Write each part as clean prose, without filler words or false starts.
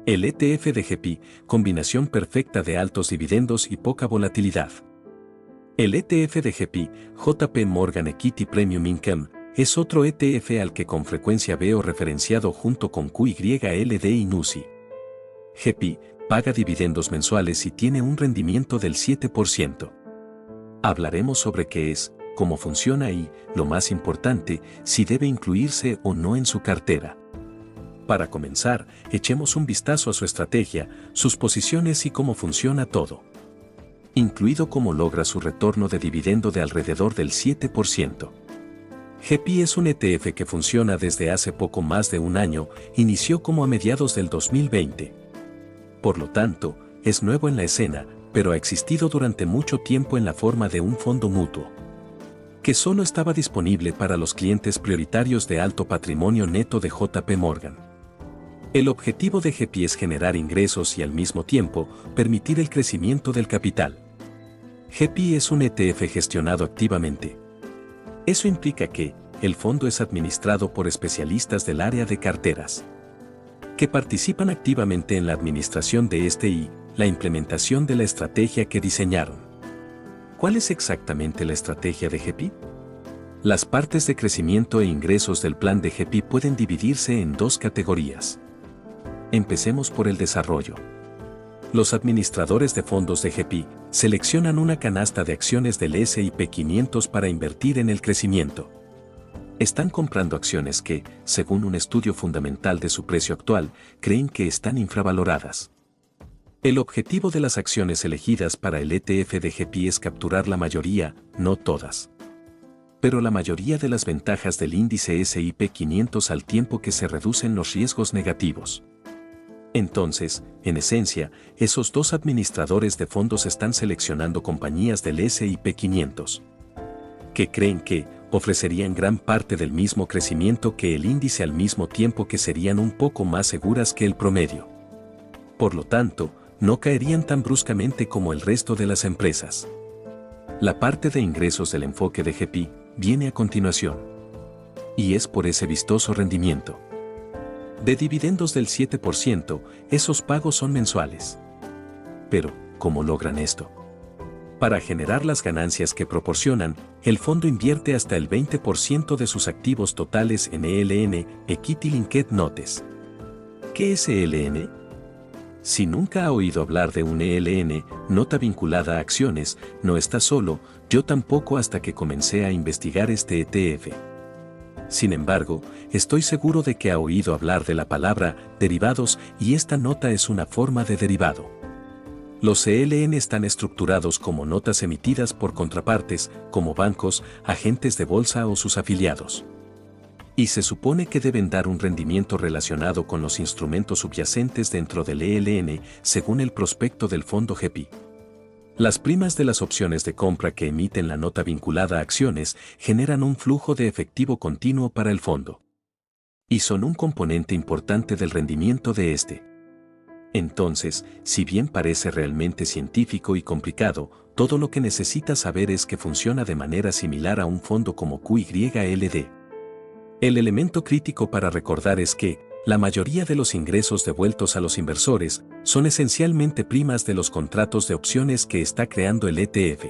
El ETF de GPI, combinación perfecta de altos dividendos y poca volatilidad. El ETF de GPI, JP Morgan Equity Premium Income, es otro ETF al que con frecuencia veo referenciado junto con QYLD y NUSI. GPI paga dividendos mensuales y tiene un rendimiento del 7%. Hablaremos sobre qué es, cómo funciona y, lo más importante, si debe incluirse o no en su cartera. Para comenzar, echemos un vistazo a su estrategia, sus posiciones y cómo funciona todo. Incluido cómo logra su retorno de dividendo de alrededor del 7%. GPI es un ETF que funciona desde hace poco más de un año, inició como a mediados del 2020. Por lo tanto, es nuevo en la escena, pero ha existido durante mucho tiempo en la forma de un fondo mutuo, que solo estaba disponible para los clientes prioritarios de alto patrimonio neto de JP Morgan. El objetivo de GPI es generar ingresos y al mismo tiempo permitir el crecimiento del capital. GPI es un ETF gestionado activamente. Eso implica que el fondo es administrado por especialistas del área de carteras, que participan activamente en la administración de este y la implementación de la estrategia que diseñaron. ¿Cuál es exactamente la estrategia de GPI? Las partes de crecimiento e ingresos del plan de GPI pueden dividirse en dos categorías. Empecemos por el desarrollo. Los administradores de fondos de GPI seleccionan una canasta de acciones del S&P 500 para invertir en el crecimiento. Están comprando acciones que, según un estudio fundamental de su precio actual, creen que están infravaloradas. El objetivo de las acciones elegidas para el ETF de GPI es capturar la mayoría, no todas, pero la mayoría de las ventajas del índice S&P 500 al tiempo que se reducen los riesgos negativos. Entonces, en esencia, esos dos administradores de fondos están seleccionando compañías del S&P 500 que creen que ofrecerían gran parte del mismo crecimiento que el índice al mismo tiempo que serían un poco más seguras que el promedio. Por lo tanto, no caerían tan bruscamente como el resto de las empresas. La parte de ingresos del enfoque de GPI viene a continuación. Y es por ese vistoso rendimiento de dividendos del 7%, esos pagos son mensuales. Pero, ¿cómo logran esto? Para generar las ganancias que proporcionan, el fondo invierte hasta el 20% de sus activos totales en ELN, Equity Linked Notes. ¿Qué es ELN? Si nunca ha oído hablar de un ELN, nota vinculada a acciones, no está solo, yo tampoco hasta que comencé a investigar este ETF. Sin embargo, estoy seguro de que ha oído hablar de la palabra derivados y esta nota es una forma de derivado. Los ELN están estructurados como notas emitidas por contrapartes, como bancos, agentes de bolsa o sus afiliados. Y se supone que deben dar un rendimiento relacionado con los instrumentos subyacentes dentro del ELN, según el prospecto del fondo GPI. Las primas de las opciones de compra que emiten la nota vinculada a acciones generan un flujo de efectivo continuo para el fondo. Y son un componente importante del rendimiento de este. Entonces, si bien parece realmente científico y complicado, todo lo que necesitas saber es que funciona de manera similar a un fondo como QYLD. El elemento crítico para recordar es que, la mayoría de los ingresos devueltos a los inversores son esencialmente primas de los contratos de opciones que está creando el ETF.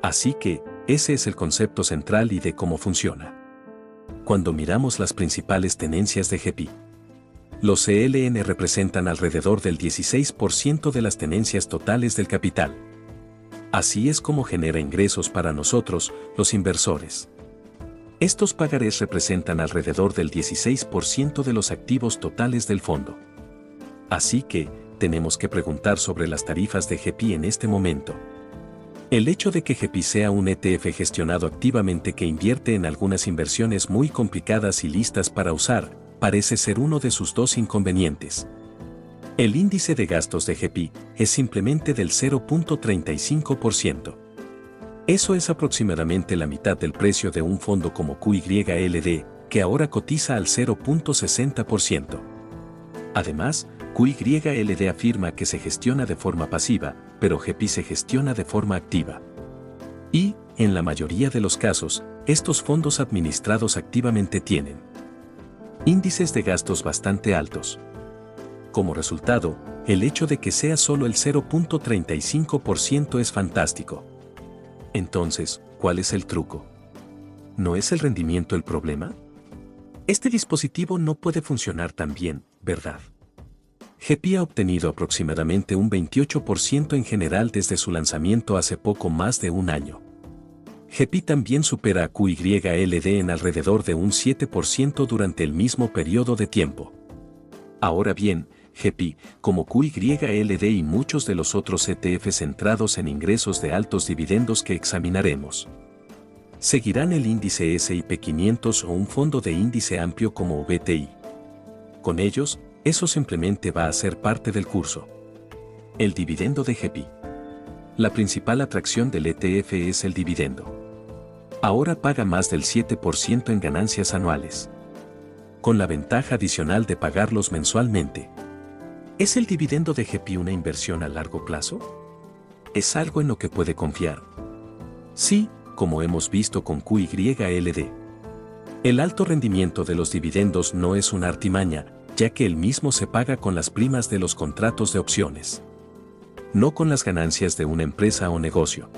Así que, ese es el concepto central y de cómo funciona. Cuando miramos las principales tenencias de GPI, los ELN representan alrededor del 16% de las tenencias totales del capital. Así es como genera ingresos para nosotros, los inversores. Estos pagarés representan alrededor del 16% de los activos totales del fondo. Así que, tenemos que preguntar sobre las tarifas de GPI en este momento. El hecho de que GPI sea un ETF gestionado activamente que invierte en algunas inversiones muy complicadas y listas para usar, parece ser uno de sus dos inconvenientes. El índice de gastos de GPI es simplemente del 0.35%. Eso es aproximadamente la mitad del precio de un fondo como QYLD, que ahora cotiza al 0.60%. Además, QYLD afirma que se gestiona de forma pasiva, pero GPI se gestiona de forma activa. Y, en la mayoría de los casos, estos fondos administrados activamente tienen índices de gastos bastante altos. Como resultado, el hecho de que sea solo el 0.35% es fantástico. Entonces, ¿cuál es el truco? ¿No es el rendimiento el problema? Este dispositivo no puede funcionar tan bien, ¿verdad? GEPI ha obtenido aproximadamente un 28% en general desde su lanzamiento hace poco más de un año. GEPI también supera a QYLD en alrededor de un 7% durante el mismo periodo de tiempo. Ahora bien, GEPI, como QYLD y muchos de los otros ETFs centrados en ingresos de altos dividendos que examinaremos, seguirán el índice S&P 500 o un fondo de índice amplio como VTI. Con ellos, eso simplemente va a ser parte del curso. El dividendo de GEPI. La principal atracción del ETF es el dividendo. Ahora paga más del 7% en ganancias anuales, con la ventaja adicional de pagarlos mensualmente. ¿Es el dividendo de GEPI una inversión a largo plazo? ¿Es algo en lo que puede confiar? Sí, como hemos visto con QYLD. El alto rendimiento de los dividendos no es una artimaña, ya que el mismo se paga con las primas de los contratos de opciones, no con las ganancias de una empresa o negocio.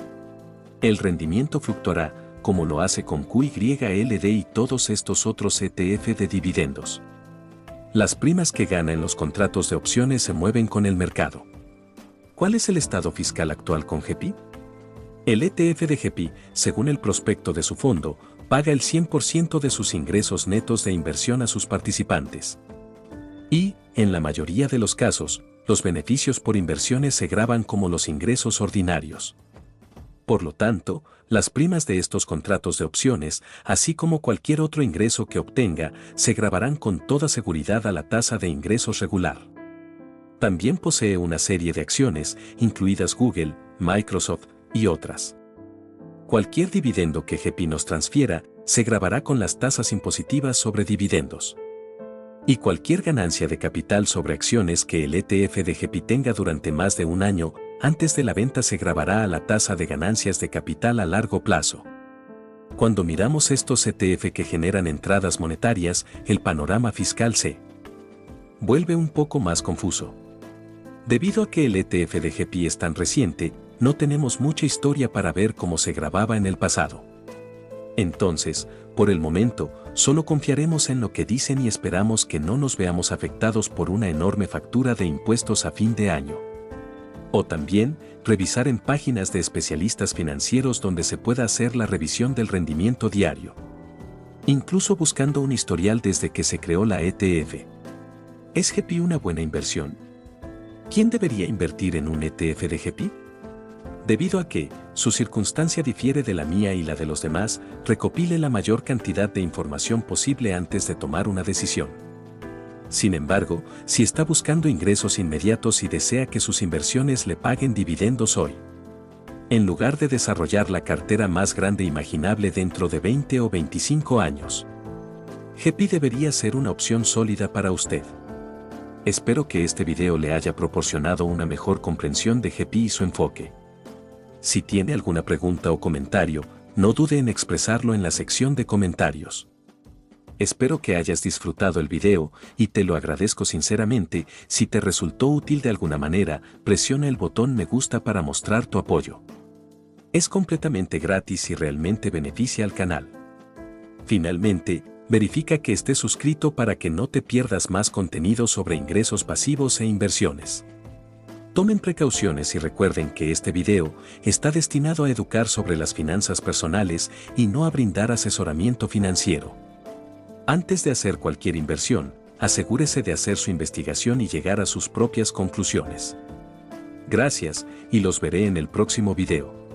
El rendimiento fluctuará, como lo hace con QYLD y todos estos otros ETF de dividendos. Las primas que gana en los contratos de opciones se mueven con el mercado. ¿Cuál es el estado fiscal actual con GEPI? El ETF de GEPI, según el prospecto de su fondo, paga el 100% de sus ingresos netos de inversión a sus participantes. Y, en la mayoría de los casos, los beneficios por inversiones se graban como los ingresos ordinarios. Por lo tanto, las primas de estos contratos de opciones, así como cualquier otro ingreso que obtenga, se grabarán con toda seguridad a la tasa de ingresos regular. También posee una serie de acciones, incluidas Google, Microsoft y otras. Cualquier dividendo que GEPI nos transfiera, se grabará con las tasas impositivas sobre dividendos. Y cualquier ganancia de capital sobre acciones que el ETF de GEPI tenga durante más de un año, antes de la venta se grabará a la tasa de ganancias de capital a largo plazo. Cuando miramos estos ETF que generan entradas monetarias, el panorama fiscal se vuelve un poco más confuso. Debido a que el ETF de GEPI es tan reciente, no tenemos mucha historia para ver cómo se grababa en el pasado. Entonces, por el momento, solo confiaremos en lo que dicen y esperamos que no nos veamos afectados por una enorme factura de impuestos a fin de año. O también, revisar en páginas de especialistas financieros donde se pueda hacer la revisión del rendimiento diario. Incluso buscando un historial desde que se creó la ETF. ¿Es GEPI una buena inversión? ¿Quién debería invertir en un ETF de GEPI? Debido a que su circunstancia difiere de la mía y la de los demás, recopile la mayor cantidad de información posible antes de tomar una decisión. Sin embargo, si está buscando ingresos inmediatos y desea que sus inversiones le paguen dividendos hoy, en lugar de desarrollar la cartera más grande imaginable dentro de 20 o 25 años, GEPI debería ser una opción sólida para usted. Espero que este video le haya proporcionado una mejor comprensión de GEPI y su enfoque. Si tiene alguna pregunta o comentario, no dude en expresarlo en la sección de comentarios. Espero que hayas disfrutado el video y te lo agradezco sinceramente. Si te resultó útil de alguna manera, presiona el botón me gusta para mostrar tu apoyo. Es completamente gratis y realmente beneficia al canal. Finalmente, verifica que estés suscrito para que no te pierdas más contenido sobre ingresos pasivos e inversiones. Tomen precauciones y recuerden que este video está destinado a educar sobre las finanzas personales y no a brindar asesoramiento financiero. Antes de hacer cualquier inversión, asegúrese de hacer su investigación y llegar a sus propias conclusiones. Gracias, y los veré en el próximo video.